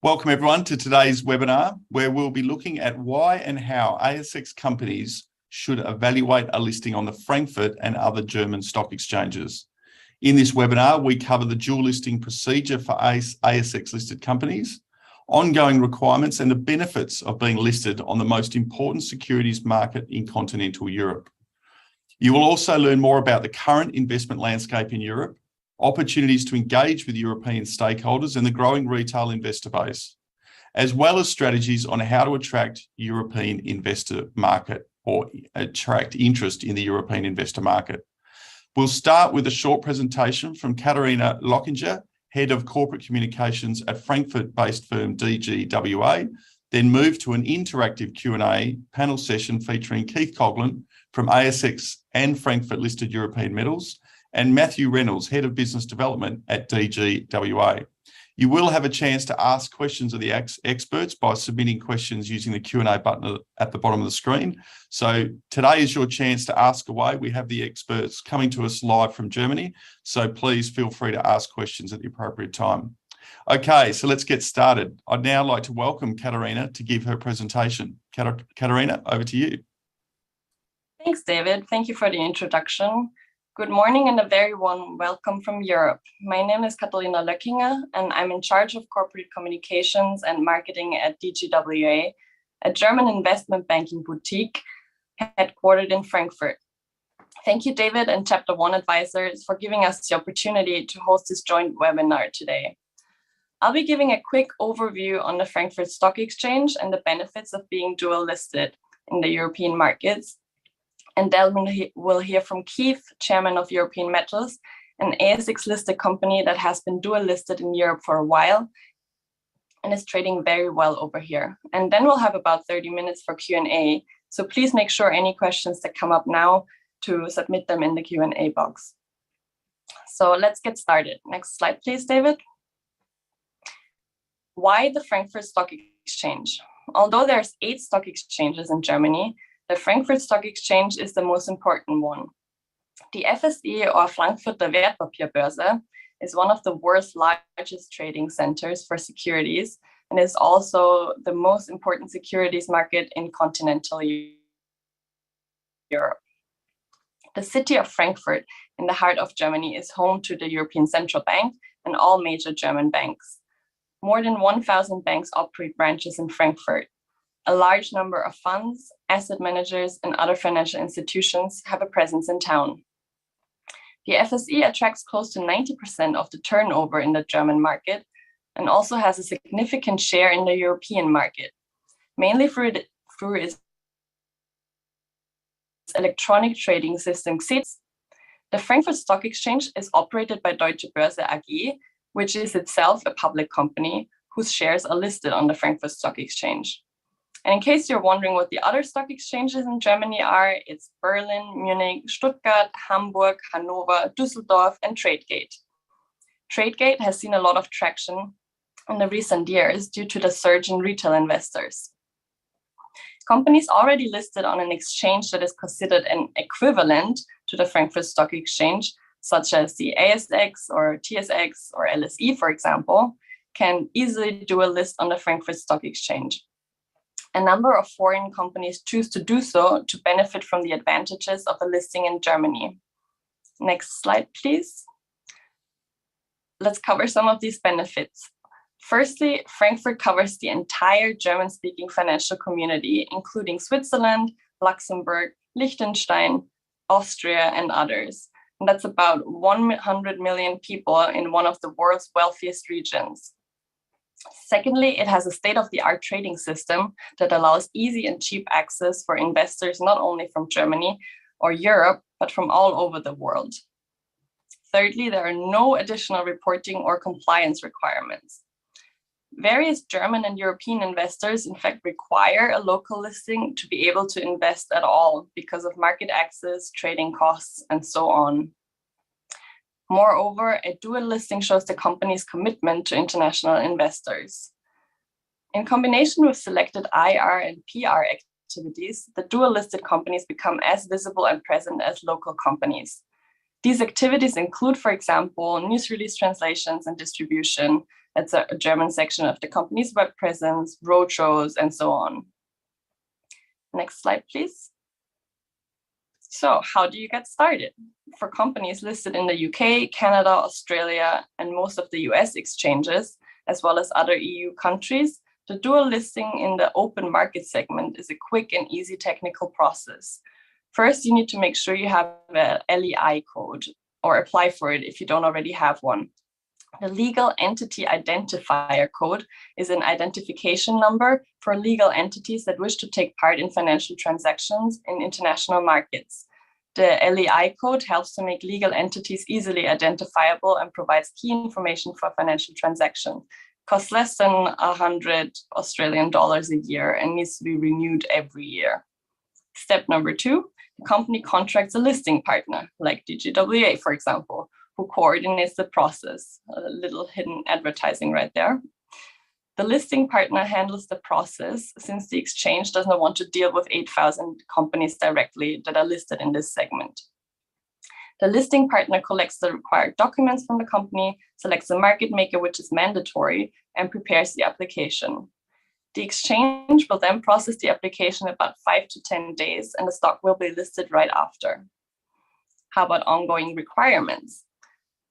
Welcome everyone to today's webinar, where we'll be looking at why and how ASX companies should evaluate a listing on the Frankfurt and other German stock exchanges. In this webinar, we cover the dual listing procedure for ASX listed companies, ongoing requirements and the benefits of being listed on the most important securities market in continental Europe. You will also learn more about the current investment landscape in Europe, opportunities to engage with European stakeholders and the growing retail investor base, as well as strategies on how to attract European investor market or attract interest in the European investor market. We'll start with a short presentation from Katharina Löckinger, Head of Corporate Communications at Frankfurt-based firm DGWA, then move to an interactive Q&A panel session featuring Keith Coughlan from ASX and Frankfurt-listed European Metals, and Matthew Reynolds, Head of Business Development at DGWA. You will have a chance to ask questions of the experts by submitting questions using the Q&A button at the bottom of the screen. So today is your chance to ask away. We have the experts coming to us live from Germany, so please feel free to ask questions at the appropriate time. Okay, so let's get started. I'd now like to welcome Katharina to give her presentation. Katharina, over to you. Thanks, David. Thank you for the introduction. Good morning and a very warm welcome from Europe. My name is Katharina Löckinger and I'm in charge of corporate communications and marketing at DGWA, a German investment banking boutique headquartered in Frankfurt. Thank you, David and Chapter 1 advisors, for giving us the opportunity to host this joint webinar today. I'll be giving a quick overview on the Frankfurt Stock Exchange and the benefits of being dual listed in the European markets. And then we'll hear from Keith, Chairman of European Metals, an ASX-listed company that has been dual-listed in Europe for a while and is trading very well over here. And then we'll have about 30 minutes for Q&A. So please make sure any questions that come up now to submit them in the Q&A box. So let's get started. Next slide, please, David. Why the Frankfurt Stock Exchange? Although there's 8 stock exchanges in Germany, the Frankfurt Stock Exchange is the most important one. The FSE, or Frankfurter Wertpapierbörse, is one of the world's largest trading centers for securities and is also the most important securities market in continental Europe. The city of Frankfurt, in the heart of Germany, is home to the European Central Bank and all major German banks. More than 1,000 banks operate branches in Frankfurt. A large number of funds, asset managers, and other financial institutions have a presence in town. The FSE attracts close to 90% of the turnover in the German market and also has a significant share in the European market, mainly through its electronic trading system XETS. The Frankfurt Stock Exchange is operated by Deutsche Börse AG, which is itself a public company whose shares are listed on the Frankfurt Stock Exchange. And in case you're wondering what the other stock exchanges in Germany are, it's Berlin, Munich, Stuttgart, Hamburg, Hanover, Düsseldorf, and Tradegate. Tradegate has seen a lot of traction in the recent years due to the surge in retail investors. Companies already listed on an exchange that is considered an equivalent to the Frankfurt Stock Exchange, such as the ASX or TSX or LSE, for example, can easily dual list on the Frankfurt Stock Exchange. A number of foreign companies choose to do so to benefit from the advantages of a listing in Germany. Next slide, please. Let's cover some of these benefits. Firstly, Frankfurt covers the entire German-speaking financial community, including Switzerland, Luxembourg, Liechtenstein, Austria, and others. And that's about 100 million people in one of the world's wealthiest regions. Secondly, it has a state-of-the-art trading system that allows easy and cheap access for investors not only from Germany or Europe, but from all over the world. Thirdly, there are no additional reporting or compliance requirements. Various German and European investors, in fact, require a local listing to be able to invest at all because of market access, trading costs, and so on. Moreover, a dual listing shows the company's commitment to international investors. In combination with selected IR and PR activities, the dual listed companies become as visible and present as local companies. These activities include, for example, news release translations and distribution, That's a German section of the company's web presence, roadshows, and so on. Next slide, please. So how do you get started? For companies listed in the UK, Canada, Australia, and most of the US exchanges, as well as other EU countries, the dual listing in the open market segment is a quick and easy technical process. First, you need to make sure you have a LEI code or apply for it if you don't already have one. The legal entity identifier code is an identification number for legal entities that wish to take part in financial transactions in international markets. The LEI code helps to make legal entities easily identifiable and provides key information for financial transactions. Costs less than 100 Australian dollars a year and needs to be renewed every year. Step number 2, the company contracts a listing partner, like DGWA, for example, who coordinates the process. A little hidden advertising right there. The listing partner handles the process since the exchange does not want to deal with 8,000 companies directly that are listed in this segment. The listing partner collects the required documents from the company, selects a market maker, which is mandatory, and prepares the application. The exchange will then process the application in about 5 to 10 days, and the stock will be listed right after. How about ongoing requirements?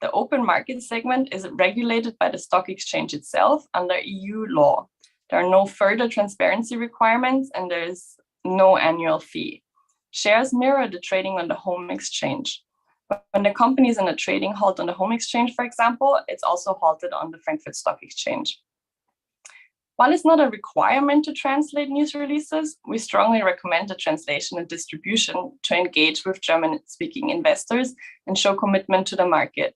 The open market segment is regulated by the stock exchange itself under EU law. There are no further transparency requirements, and there is no annual fee. Shares mirror the trading on the home exchange. When the company is in a trading halt on the home exchange, for example, it's also halted on the Frankfurt Stock Exchange. While it's not a requirement to translate news releases, we strongly recommend the translation and distribution to engage with German-speaking investors and show commitment to the market.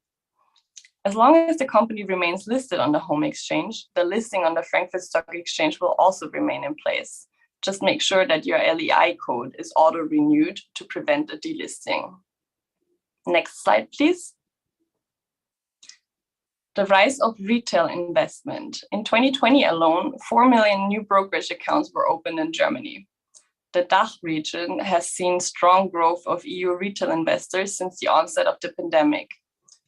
As long as the company remains listed on the home exchange, the listing on the Frankfurt Stock Exchange will also remain in place. Just make sure that your LEI code is auto-renewed to prevent a delisting. Next slide, please. The rise of retail investment. In 2020 alone, 4 million new brokerage accounts were opened in Germany. The DACH region has seen strong growth of EU retail investors since the onset of the pandemic.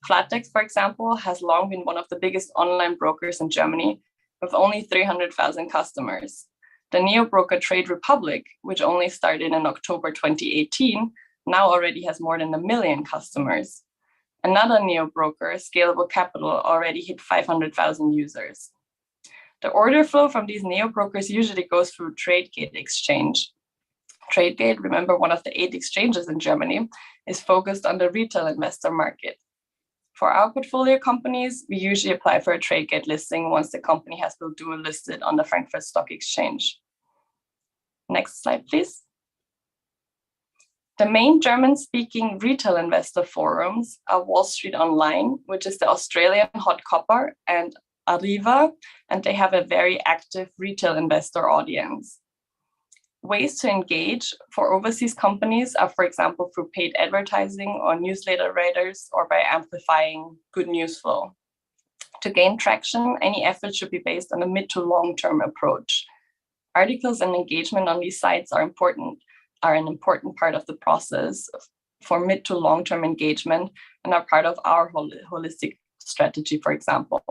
Flatex, for example, has long been one of the biggest online brokers in Germany, with only 300,000 customers. The neo-broker Trade Republic, which only started in October 2018, now already has more than 1 million customers. Another neo-broker, Scalable Capital, already hit 500,000 users. The order flow from these neo-brokers usually goes through Tradegate exchange. Tradegate, remember, one of the 8 exchanges in Germany, is focused on the retail investor market. For our portfolio companies, we usually apply for a Tradegate listing once the company has been dual listed on the Frankfurt Stock Exchange. Next slide, please. The main German-speaking retail investor forums are Wall Street Online, which is the Australian Hot Copper, and Arriva, and they have a very active retail investor audience. Ways to engage for overseas companies are, for example, through paid advertising or newsletter writers, or by amplifying good news flow. To gain traction, any effort should be based on a mid to long-term approach. Articles and engagement on these sites are an important part of the process for mid to long-term engagement and are part of our holistic strategy, for example.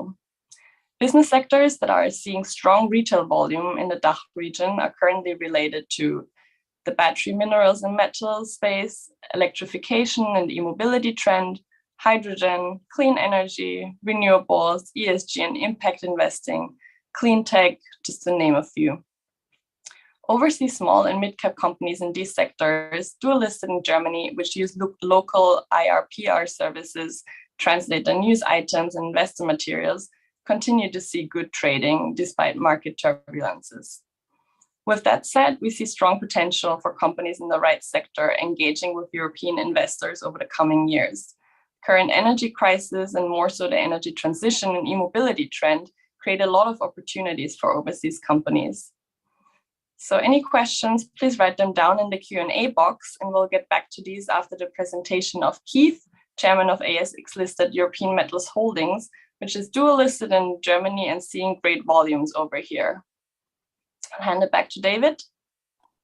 Business sectors that are seeing strong retail volume in the DACH region are currently related to the battery minerals and metals space, electrification and e-mobility trend, hydrogen, clean energy, renewables, ESG and impact investing, clean tech, just to name a few. Overseas small and mid-cap companies in these sectors, dual listed in Germany, which use local IR/PR services, translate the news items and investor materials, continue to see good trading despite market turbulences. With that said, we see strong potential for companies in the right sector engaging with European investors over the coming years. Current energy crisis and more so the energy transition and e-mobility trend create a lot of opportunities for overseas companies. So any questions, please write them down in the Q&A box, and we'll get back to these after the presentation of Keith, chairman of ASX-listed European Metals Holdings, which is dual listed in Germany and seeing great volumes over here. I'll hand it back to David.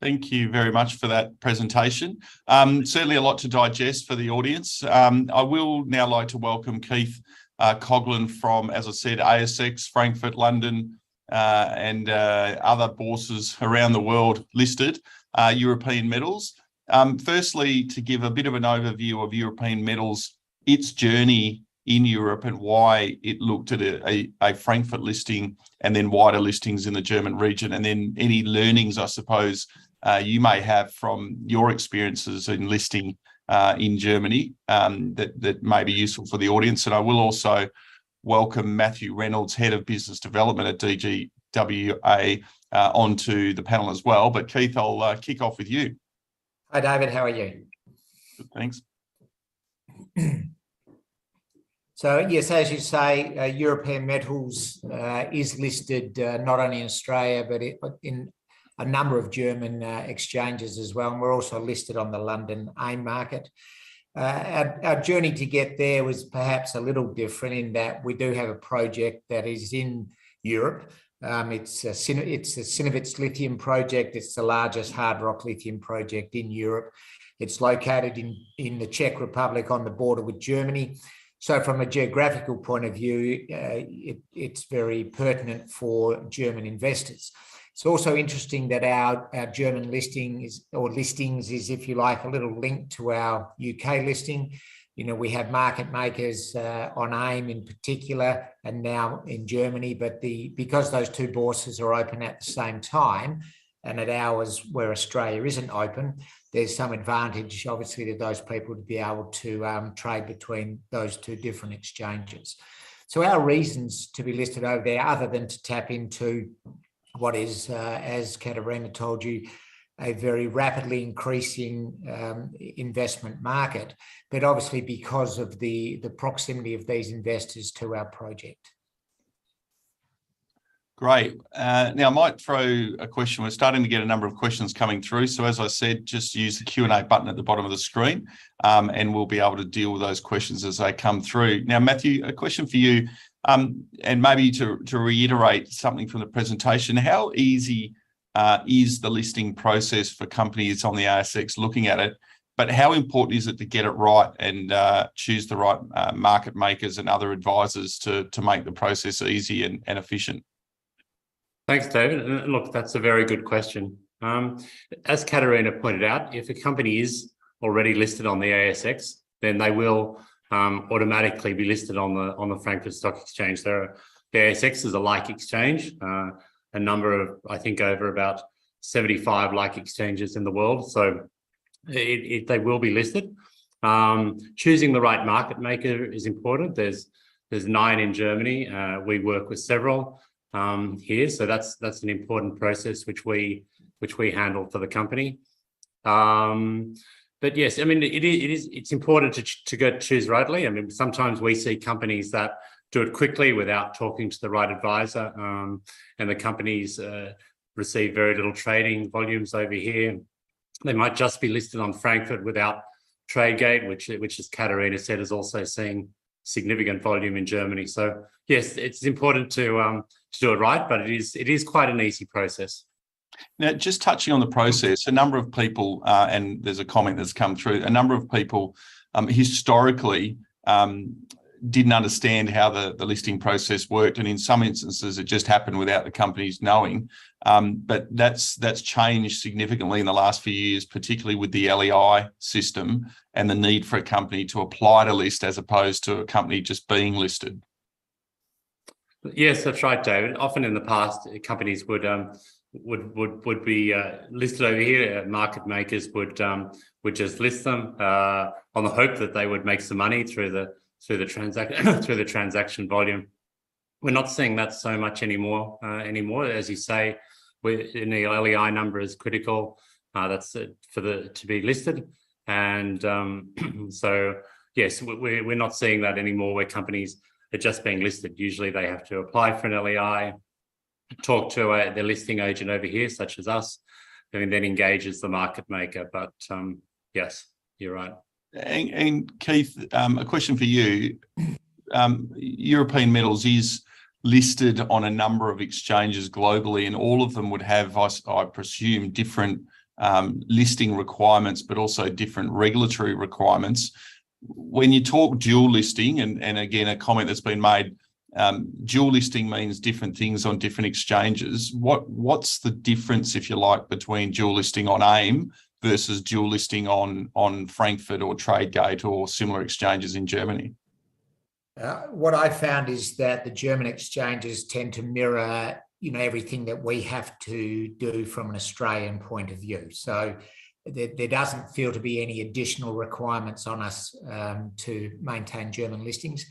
Thank you very much for that presentation. Certainly a lot to digest for the audience. I will now like to welcome Keith Coughlan from, as I said, ASX, Frankfurt, London, and other bourses around the world listed European metals. Firstly, to give a bit of an overview of European metals, its journey in Europe and why it looked at a Frankfurt listing and then wider listings in the German region, and then any learnings, I suppose, you may have from your experiences in listing in Germany that may be useful for the audience. And I will also welcome Matthew Reynolds, Head of Business Development at DGWA, onto the panel as well. But Keith, I'll kick off with you. Hi, David. How are you? Good, thanks. So, yes, as you say, European Metals is listed not only in Australia, but in a number of German exchanges as well. And we're also listed on the London AIM market. Our journey to get there was perhaps a little different in that we do have a project that is in Europe. It's the Synovitz lithium project. It's the largest hard rock lithium project in Europe. It's located in the Czech Republic on the border with Germany. So from a geographical point of view, it's very pertinent for German investors. It's also interesting that our German listings is, if you like, a little link to our UK listing. You know, we have market makers on AIM in particular, and now in Germany, but because those two bourses are open at the same time, and at hours where Australia isn't open, there's some advantage, obviously, to those people to be able to trade between those two different exchanges. So our reasons to be listed over there, other than to tap into what is, as Katharina told you, a very rapidly increasing investment market, but obviously because of the proximity of these investors to our project. Great. Now, I might throw a question. We're starting to get a number of questions coming through. So as I said, just use the Q&A button at the bottom of the screen and we'll be able to deal with those questions as they come through. Now, Matthew, a question for you, and maybe to reiterate something from the presentation. How easy is the listing process for companies on the ASX looking at it? But how important is it to get it right and choose the right market makers and other advisors to make the process easy and efficient? Thanks, David. Look, that's a very good question. As Katharina pointed out, if a company is already listed on the ASX, then they will automatically be listed on the Frankfurt Stock Exchange. The ASX is a like exchange, a number of, I think, over about 75 like exchanges in the world. So they will be listed. Choosing the right market maker is important. There's 9 in Germany. We work with several here, so that's an important process which we handle for the company. But yes, I mean it's important to choose rightly. I mean, sometimes we see companies that do it quickly without talking to the right advisor, and the companies receive very little trading volumes over here. They might just be listed on Frankfurt without TradeGate, which as Katharina said, is also seeing significant volume in Germany. So yes, it's important to do it right, but it is quite an easy process. Now, just touching on the process, a number of people, and there's a comment that's come through, a number of people historically didn't understand how the listing process worked, and in some instances it just happened without the companies knowing. But that's changed significantly in the last few years, particularly with the LEI system and the need for a company to apply to list as opposed to a company just being listed. Yes, that's right, David. Often in the past, companies would be listed over here. Market makers would just list them on the hope that they would make some money through the transaction volume. We're not seeing that so much anymore. As you say, in the LEI number is critical. That's to be listed, and so yes, we're not seeing that anymore, where companies are just being listed. Usually they have to apply for an LEI, talk to their listing agent over here, such as us, and then engages the market maker. But yes, you're right. And Keith, a question for you. European Metals is listed on a number of exchanges globally, and all of them would have, I presume, different listing requirements, but also different regulatory requirements. when you talk dual listing, and again, a comment that's been made, dual listing means different things on different exchanges. What's the difference, if you like, between dual listing on AIM versus dual listing on Frankfurt or Tradegate or similar exchanges in Germany? What I found is that the German exchanges tend to mirror, everything that we have to do from an Australian point of view. So there doesn't feel to be any additional requirements on us to maintain German listings.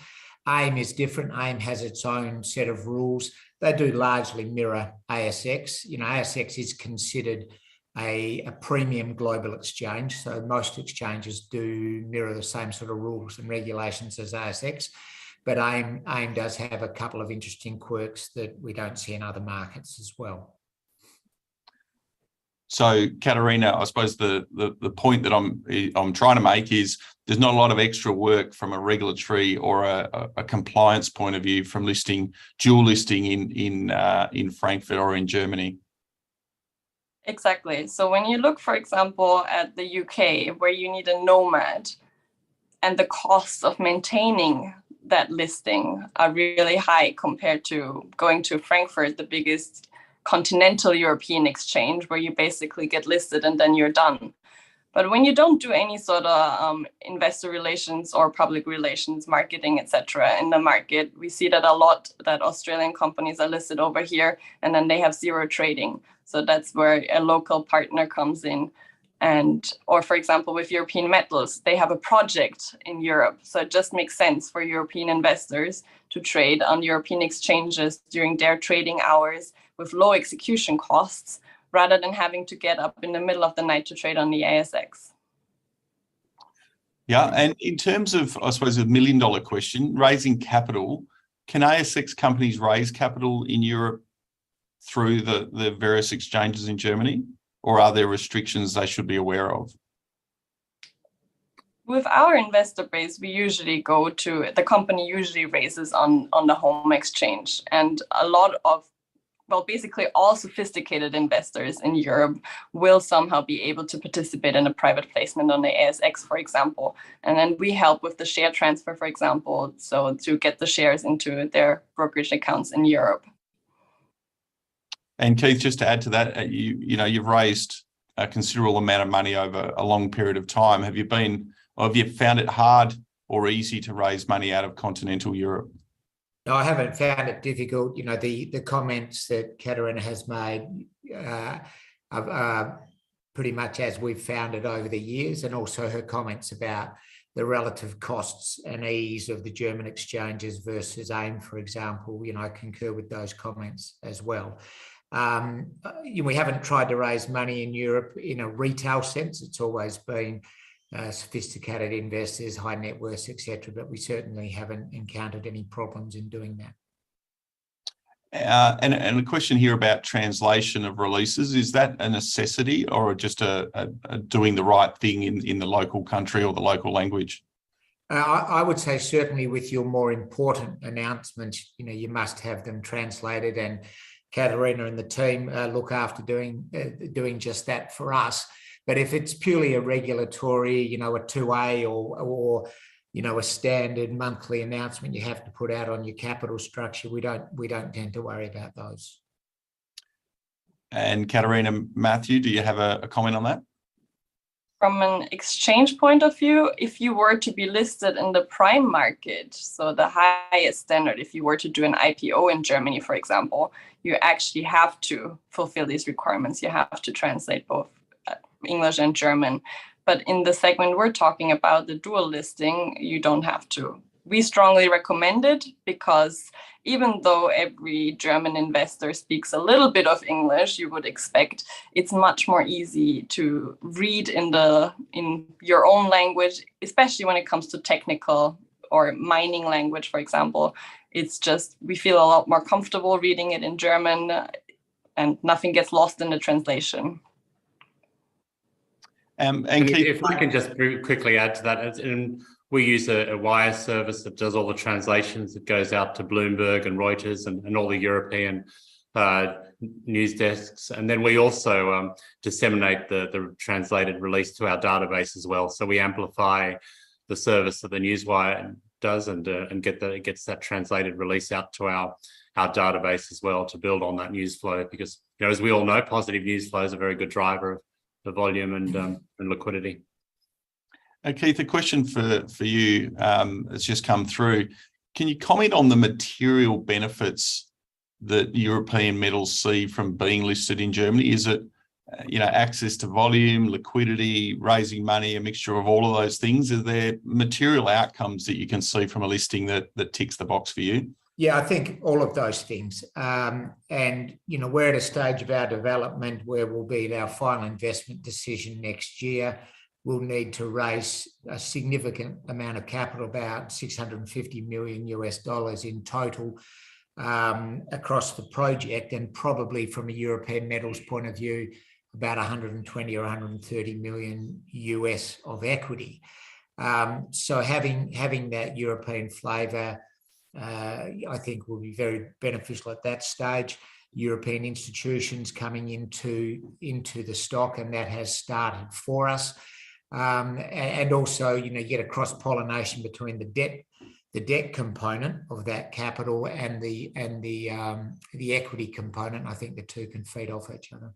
AIM is different. AIM has its own set of rules. They do largely mirror ASX. ASX is considered a premium global exchange. So most exchanges do mirror the same sort of rules and regulations as ASX. But AIM does have a couple of interesting quirks that we don't see in other markets as well. So, Katharina, I suppose the point that I'm trying to make is there's not a lot of extra work from a regulatory or a compliance point of view from dual listing in Frankfurt or in Germany. Exactly. So when you look, for example, at the UK, where you need a nomad, and the costs of maintaining that listing are really high compared to going to Frankfurt, the biggest continental European exchange, where you basically get listed and then you're done. But when you don't do any sort of investor relations or public relations, marketing, etc., in the market, we see that a lot that Australian companies are listed over here and then they have zero trading. So that's where a local partner comes in. Or for example, with European metals, they have a project in Europe. So it just makes sense for European investors to trade on European exchanges during their trading hours with low execution costs, rather than having to get up in the middle of the night to trade on the ASX. Yeah, and in terms of, I suppose, $1 million question, raising capital, can ASX companies raise capital in Europe through the various exchanges in Germany, or are there restrictions they should be aware of? With our investor base, we usually the company usually raises on the home exchange, and a lot of, basically all sophisticated investors in Europe will somehow be able to participate in a private placement on the ASX, for example. And then we help with the share transfer, for example, so to get the shares into their brokerage accounts in Europe. And Keith, just to add to that, you've raised a considerable amount of money over a long period of time. Have you found it hard or easy to raise money out of continental Europe? No, I haven't found it difficult. The comments that Katharina has made are pretty much as we've found it over the years, and also her comments about the relative costs and ease of the German exchanges versus AIM, for example. I concur with those comments as well. We haven't tried to raise money in Europe in a retail sense. It's always been sophisticated investors, high net worths, etc., but we certainly haven't encountered any problems in doing that. And a question here about translation of releases, is that a necessity or just a doing the right thing in the local country or the local language? I would say certainly with your more important announcements, you must have them translated, and Katharina and the team look after doing just that for us. But if it's purely a regulatory, a 2A or a standard monthly announcement you have to put out on your capital structure, we don't tend to worry about those. And Katharina, Matthew, do you have a comment on that? From an exchange point of view, if you were to be listed in the prime market, so the highest standard, if you were to do an IPO in Germany, for example, you actually have to fulfill these requirements. You have to translate both English and German. But in the segment we're talking about, the dual listing, you don't have to. We strongly recommend it because even though every German investor speaks a little bit of English, you would expect, it's much more easy to read in your own language, especially when it comes to technical or mining language, for example. It's just, we feel a lot more comfortable reading it in German and nothing gets lost in the translation. And if I can just quickly add to that, and we use a wire service that does all the translations. It goes out to Bloomberg and Reuters and all the European news desks. And then we also disseminate the translated release to our database as well. So we amplify the service that the Newswire does, and gets that translated release out to our database as well to build on that news flow, because as we all know, positive news flow is a very good driver of the volume and liquidity. Keith, a question for you has just come through. Can you comment on the material benefits that European metals see from being listed in Germany? Is it access to volume, liquidity, raising money, a mixture of all of those things? Are there material outcomes that you can see from a listing that ticks the box for you? Yeah, I think all of those things. And, we're at a stage of our development where we'll be at our final investment decision next year. We'll need to raise a significant amount of capital, about $650 million in total across the project, and probably from a European metals point of view, about 120 or 130 million US of equity. So having that European flavour, I think will be very beneficial at that stage. European institutions coming into the stock, and that has started for us. And also, you get a cross-pollination between the debt component of that capital and the equity component. I think the two can feed off each other.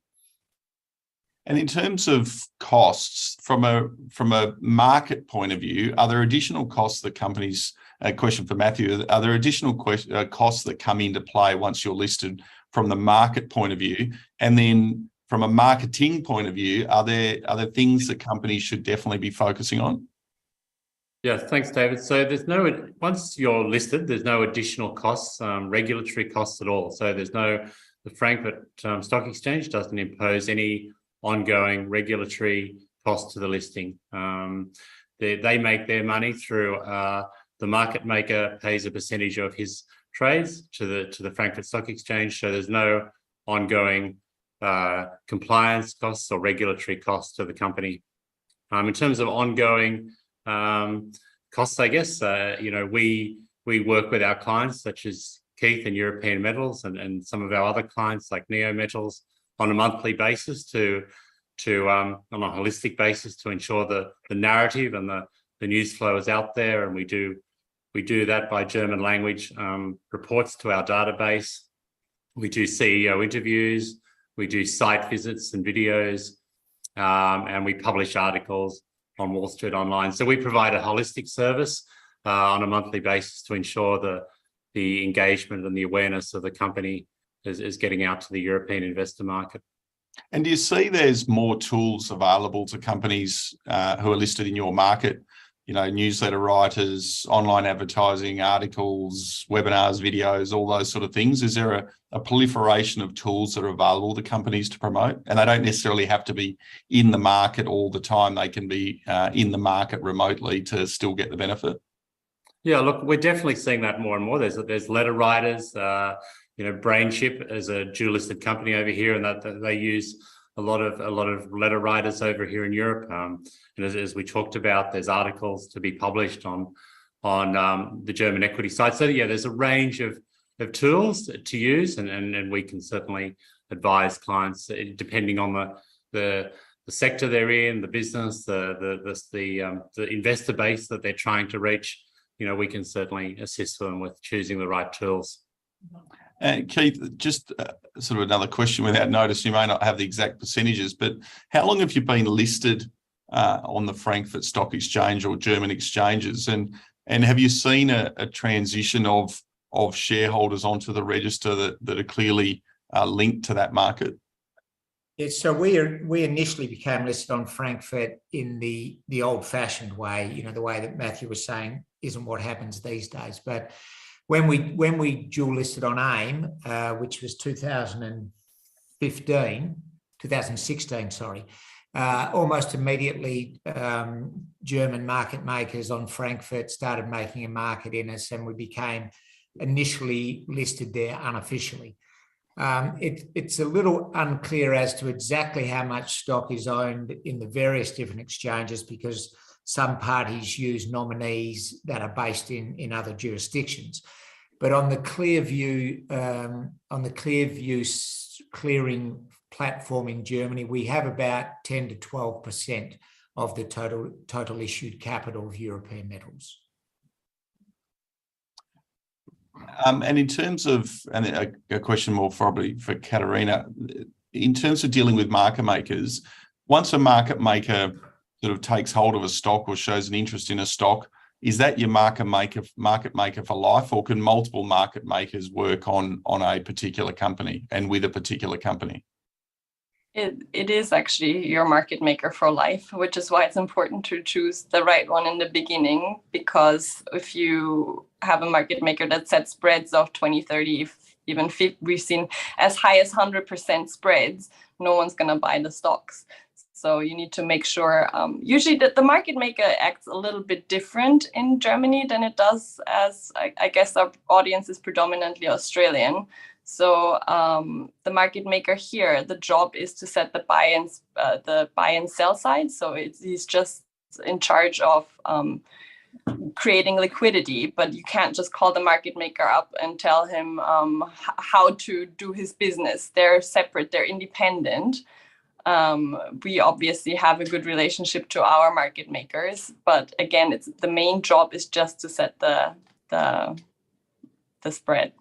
And in terms of costs, from a market point of view, are there additional costs that companies? A question for Matthew: are there additional costs that come into play once you're listed from the market point of view? And then from a marketing point of view, are there things that companies should definitely be focusing on? Yeah, thanks, David. So once you're listed, there's no additional costs, regulatory costs at all. So the Frankfurt Stock Exchange doesn't impose any ongoing regulatory costs to the listing. They make their money through the market maker pays a percentage of his trades to the Frankfurt Stock Exchange. So there's no ongoing compliance costs or regulatory costs to the company. In terms of ongoing costs, I guess, we work with our clients such as Keith and European Metals and some of our other clients like Neo Metals on a monthly basis on a holistic basis to ensure the narrative and the news flow is out there. And we do that by German language reports to our database. We do CEO interviews, we do site visits and videos, and we publish articles on Wall Street Online. So we provide a holistic service on a monthly basis to ensure the engagement and the awareness of the company is getting out to the European investor market. And do you see there's more tools available to companies who are listed in your market? Newsletter writers, online advertising, articles, webinars, videos, all those sort of things. Is there a proliferation of tools that are available to companies to promote? And they don't necessarily have to be in the market all the time. They can be in the market remotely to still get the benefit. Yeah, look, we're definitely seeing that more and more. There's letter writers. BrainChip is a dual-listed company over here, and that they use a lot of letter writers over here in Europe. And as we talked about, there's articles to be published on the German equity side. So yeah, there's a range of tools to use, and we can certainly advise clients depending on the sector they're in, the business, the investor base that they're trying to reach. We can certainly assist them with choosing the right tools. Keith, just sort of another question without notice. You may not have the exact percentages, but how long have you been listed on the Frankfurt Stock Exchange or German exchanges? And have you seen a transition of shareholders onto the register that are clearly linked to that market? Yes, so we initially became listed on Frankfurt in the old-fashioned way, the way that Matthew was saying isn't what happens these days. But when we dual listed on AIM, which was 2016, almost immediately German market makers on Frankfurt started making a market in us, and we became initially listed there unofficially. It's a little unclear as to exactly how much stock is owned in the various different exchanges, because some parties use nominees that are based in other jurisdictions. But on the Clearview clearing platform in Germany, we have about 10 to 12% of the total issued capital of European metals. And in terms of, and a question more probably for Katharina, in terms of dealing with market makers, once a market maker sort of takes hold of a stock or shows an interest in a stock, is that your market maker for life, or can multiple market makers work on a particular company and with a particular company? It is actually your market maker for life, which is why it's important to choose the right one in the beginning, because if you have a market maker that sets spreads of 20, 30, even 50, we've seen as high as 100% spreads, no one's going to buy the stocks. So you need to make sure, usually the market maker acts a little bit different in Germany than it does, as I guess our audience is predominantly Australian. So the market maker here, the job is to set the buy and sell side. So he's just in charge of creating liquidity, but you can't just call the market maker up and tell him how to do his business. They're separate, they're independent. We obviously have a good relationship to our market makers, but again, the main job is just to set the spread.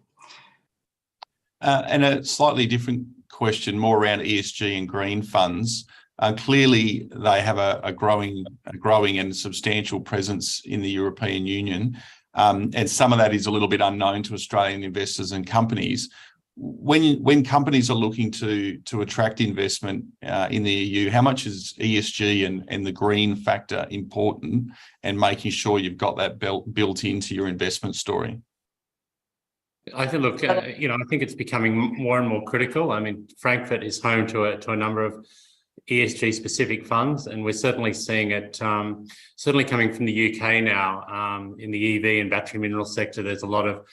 And a slightly different question, more around ESG and green funds. Clearly, they have a growing and substantial presence in the European Union, and some of that is a little bit unknown to Australian investors and companies. When companies are looking to attract investment in the EU, how much is ESG and the green factor important, and making sure you've got that built into your investment story? I think, look, I think it's becoming more and more critical. I mean, Frankfurt is home to a number of ESG-specific funds, and we're certainly seeing it, certainly coming from the UK now. In the EV and battery mineral sector, there's a lot of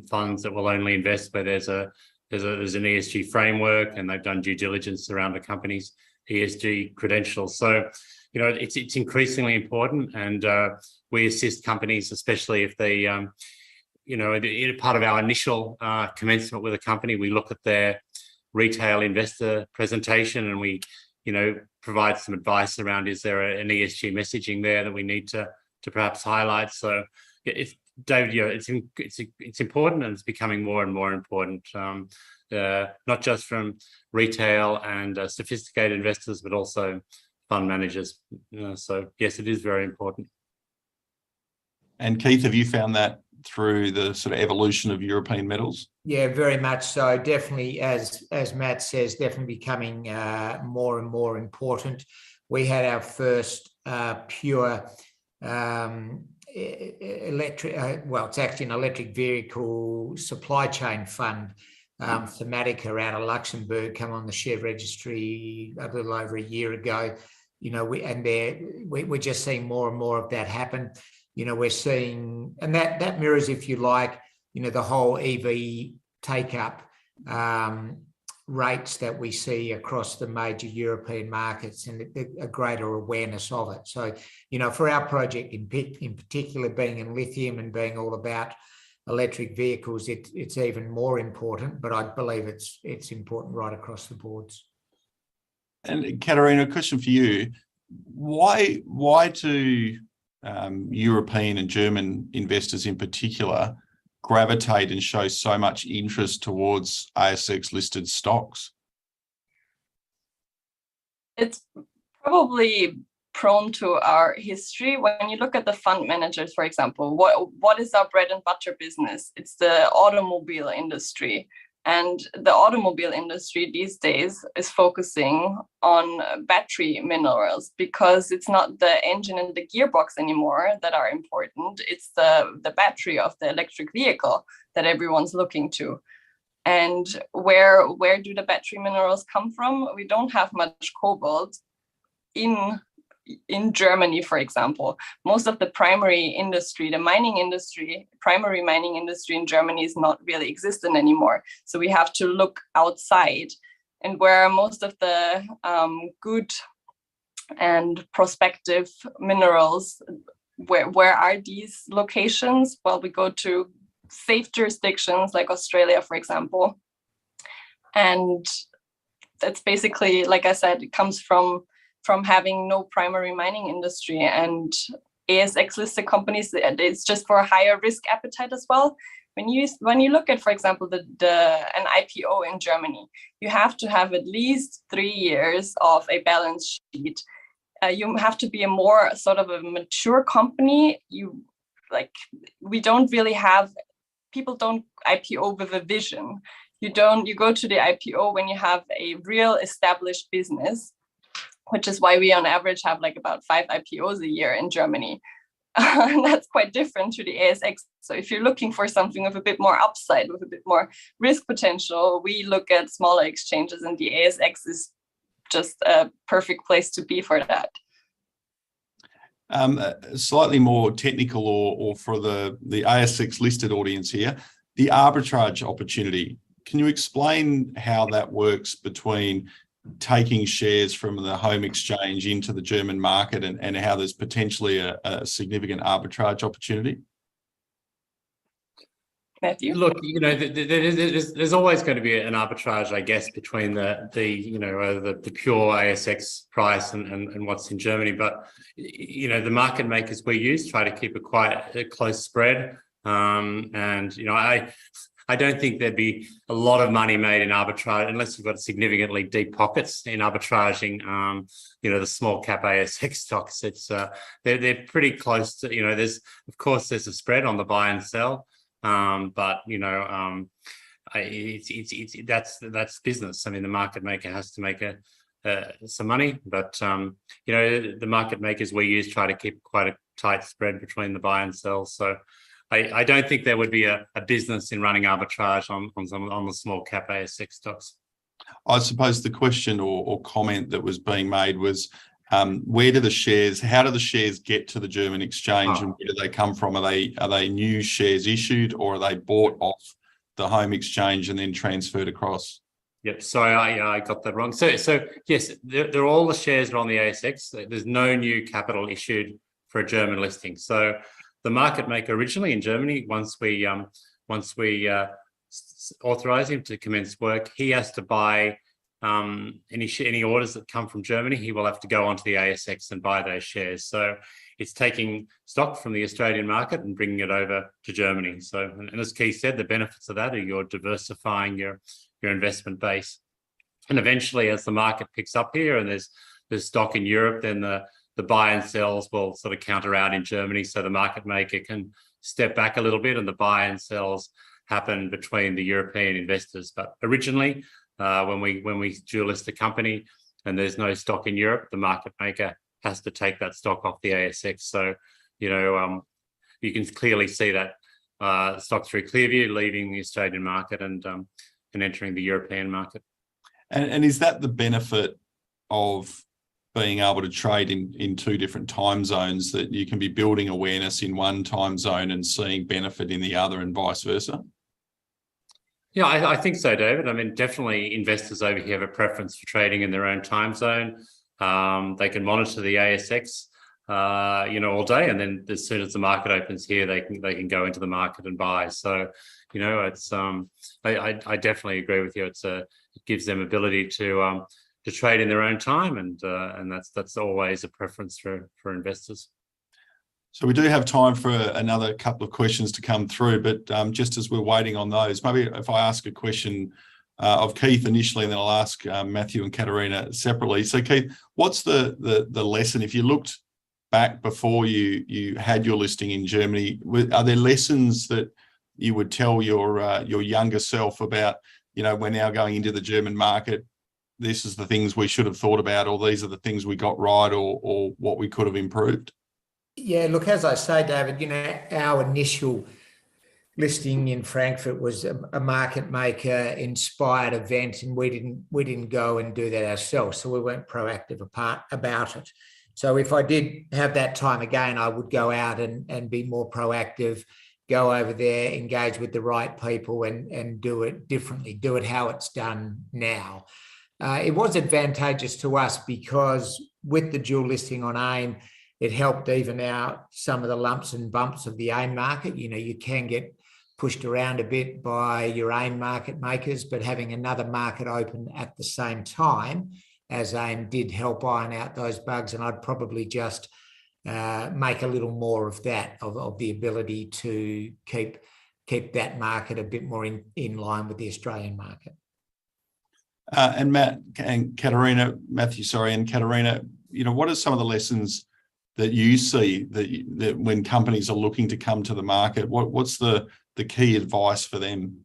funds that will only invest where there's an ESG framework, and they've done due diligence around the company's ESG credentials. So, it's increasingly important, and we assist companies, especially if they part of our initial commencement with a company, we look at their retail investor presentation, and we, provide some advice around, is there an ESG messaging there that we need to perhaps highlight? So, David, it's important, and it's becoming more and more important, not just from retail and sophisticated investors, but also fund managers. So, yes, it is very important. And Keith, have you found that through the sort of evolution of European metals? Yeah, very much so. Definitely, as Matt says, definitely becoming more and more important. We had our first pure it's actually an electric vehicle supply chain fund, Thematica, out of Luxembourg, come on the share registry a little over a year ago. We're just seeing more and more of that happen. We're seeing, and that mirrors, if you like, the whole EV take-up rates that we see across the major European markets, and a greater awareness of it. So, for our project in particular, being in lithium and being all about electric vehicles, it's even more important, but I believe it's important right across the boards. And Katharina, a question for you. Why do European and German investors in particular gravitate and show so much interest towards ASX listed stocks? It's probably prone to our history. When you look at the fund managers, for example, what is our bread and butter business? It's the automobile industry. And the automobile industry these days is focusing on battery minerals, because it's not the engine and the gearbox anymore that are important. It's the battery of the electric vehicle that everyone's looking to. And where do the battery minerals come from? We don't have much cobalt in Germany, for example. Most of the primary industry, the primary mining industry in Germany is not really existent anymore. So we have to look outside. And where most of the good and prospective minerals, where are these locations? Well, we go to safe jurisdictions like Australia, for example. And that's basically, like I said, it comes from from having no primary mining industry, and ASX listed companies, it's just for a higher risk appetite as well. When you look at, for example, an IPO in Germany, you have to have at least 3 years of a balance sheet. You have to be a more sort of a mature company. We don't really have, people don't IPO with a vision. You go to the IPO when you have a real established business, which is why we on average have like about 5 IPOs a year in Germany. And that's quite different to the ASX. So if you're looking for something with a bit more upside, with a bit more risk potential, we look at smaller exchanges, and the ASX is just a perfect place to be for that. Slightly more technical or for the ASX listed audience here, the arbitrage opportunity. Can you explain how that works between taking shares from the home exchange into the German market and how there's potentially a significant arbitrage opportunity? Matthew? Look, there's always going to be an arbitrage, I guess, between the pure ASX price and what's in Germany. But the market makers we use try to keep a close spread. I don't think there'd be a lot of money made in arbitrage unless you've got significantly deep pockets in arbitraging. The small cap ASX stocks. It's they're pretty close to. There's a spread on the buy and sell. But that's business. I mean, the market maker has to make some money, but the market makers we use try to keep quite a tight spread between the buy and sell. So I don't think there would be a business in running arbitrage on the small cap ASX stocks. I suppose the question or comment that was being made was, how do the shares get to the German exchange, and where do they come from? Are they new shares issued, or are they bought off the home exchange and then transferred across? Yep. Sorry, I got that wrong. So yes, they're all the shares are on the ASX. There's no new capital issued for a German listing. So the market maker originally in Germany, once we authorize him to commence work, he has to buy any orders that come from Germany. He will have to go onto the ASX and buy those shares. So it's taking stock from the Australian market and bringing it over to Germany. So, and as Keith said, the benefits of that are you're diversifying your investment base. And eventually, as the market picks up here and there's stock in Europe, then the buy and sells will sort of counter out in Germany. So the market maker can step back a little bit and the buy and sells happen between the European investors. But originally, when we dual list a company and there's no stock in Europe, the market maker has to take that stock off the ASX. So, you can clearly see that stock through Clearview leaving the Australian market and entering the European market. And is that the benefit of being able to trade in 2 different time zones, that you can be building awareness in one time zone and seeing benefit in the other, and vice versa? Yeah, I think so, David. I mean, definitely investors over here have a preference for trading in their own time zone. They can monitor the ASX, all day, and then as soon as the market opens here, they can go into the market and buy. So, it's I definitely agree with you. It gives them ability to trade in their own time, and that's always a preference for investors. So we do have time for another couple of questions to come through, but just as we're waiting on those, maybe if I ask a question of Keith initially, and then I'll ask Matthew and Katharina separately. So Keith, what's the lesson, if you looked back before you had your listing in Germany, are there lessons that you would tell your younger self about, we're now going into the German market, this is the things we should have thought about, or these are the things we got right, or what we could have improved? Yeah, look, as I say, David, our initial listing in Frankfurt was a market maker inspired event, and we didn't go and do that ourselves, so we weren't proactive about it. So if I did have that time again, I would go out and be more proactive, go over there, engage with the right people, and do it differently, do it how it's done now. It was advantageous to us because with the dual listing on AIM, it helped even out some of the lumps and bumps of the AIM market. You can get pushed around a bit by your AIM market makers, but having another market open at the same time as AIM did help iron out those bugs, and I'd probably just make a little more of that, of the ability to keep that market a bit more in line with the Australian market. And Katharina, what are some of the lessons that you see that when companies are looking to come to the market? What's the key advice for them?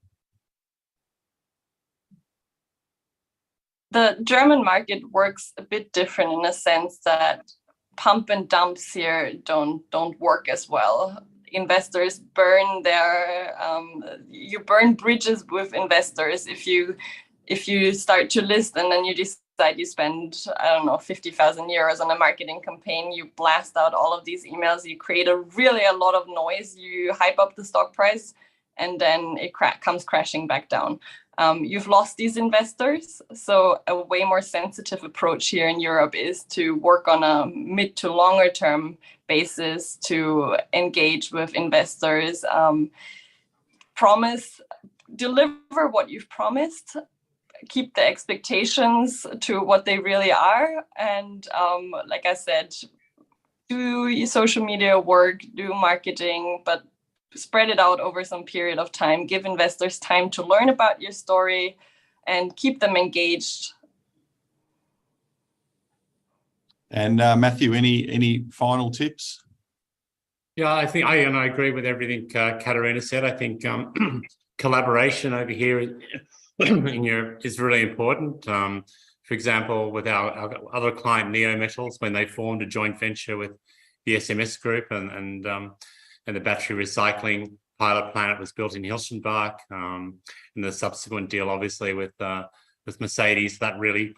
The German market works a bit different in a sense that pump and dumps here don't work as well. Investors burn you burn bridges with investors if you start to list and then you decide you spend, I don't know, 50,000 euros on a marketing campaign. You blast out all of these emails. You create a lot of noise. You hype up the stock price, and then it comes crashing back down. You've lost these investors. So a way more sensitive approach here in Europe is to work on a mid to longer term basis to engage with investors, deliver what you've promised, keep the expectations to what they really are. And like I said, do your social media work, do marketing, but spread it out over some period of time. Give investors time to learn about your story and keep them engaged. And Matthew, any final tips? Yeah, I think I agree with everything Katharina said. I think collaboration over here in Europe is really important. For example, with our other client, Neometals, when they formed a joint venture with the SMS Group and the battery recycling pilot plant was built in Hilschenbach, and the subsequent deal, obviously, with Mercedes, that really,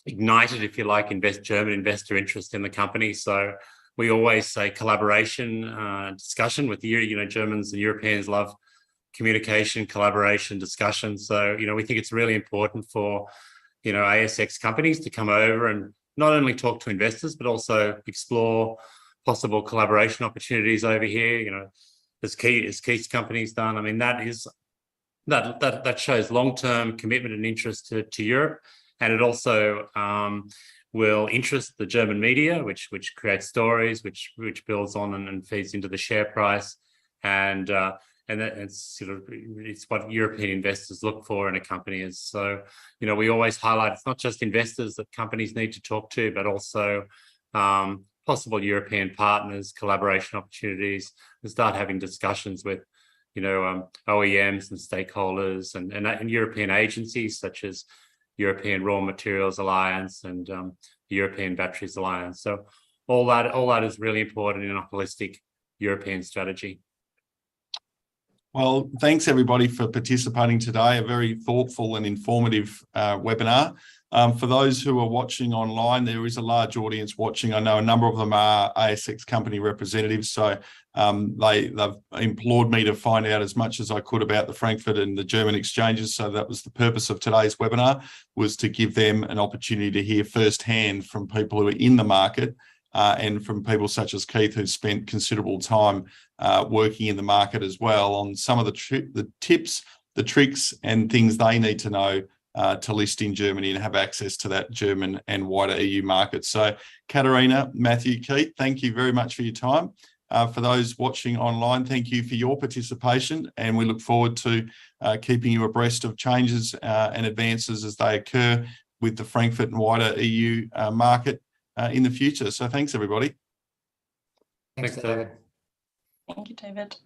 ignited, if you like, German investor interest in the company. So we always say collaboration, discussion with Germans and Europeans love communication, collaboration, discussion. So, we think it's really important for, ASX companies to come over and not only talk to investors, but also explore possible collaboration opportunities over here, as Keith's company's done. I mean, that shows long-term commitment and interest to Europe. And it also will interest the German media, which creates stories, which builds on and feeds into the share price. And it's what European investors look for in a company. And so, we always highlight it's not just investors that companies need to talk to, but also possible European partners, collaboration opportunities, and start having discussions with, OEMs and stakeholders and European agencies such as European Raw Materials Alliance and the European Batteries Alliance. So all that is really important in a holistic European strategy. Well, thanks everybody for participating today. A very thoughtful and informative webinar. For those who are watching online, there is a large audience watching. I know a number of them are ASX company representatives, so they've implored me to find out as much as I could about the Frankfurt and the German exchanges. So that was the purpose of today's webinar, was to give them an opportunity to hear firsthand from people who are in the market and from people such as Keith, who's spent considerable time working in the market as well, on some of the tips, the tricks and things they need to know to list in Germany and have access to that German and wider EU market. So Katharina, Matthew, Keith, thank you very much for your time. For those watching online, thank you for your participation, and we look forward to keeping you abreast of changes and advances as they occur with the Frankfurt and wider EU market in the future. So thanks, everybody. Thanks, David. Thank you, David.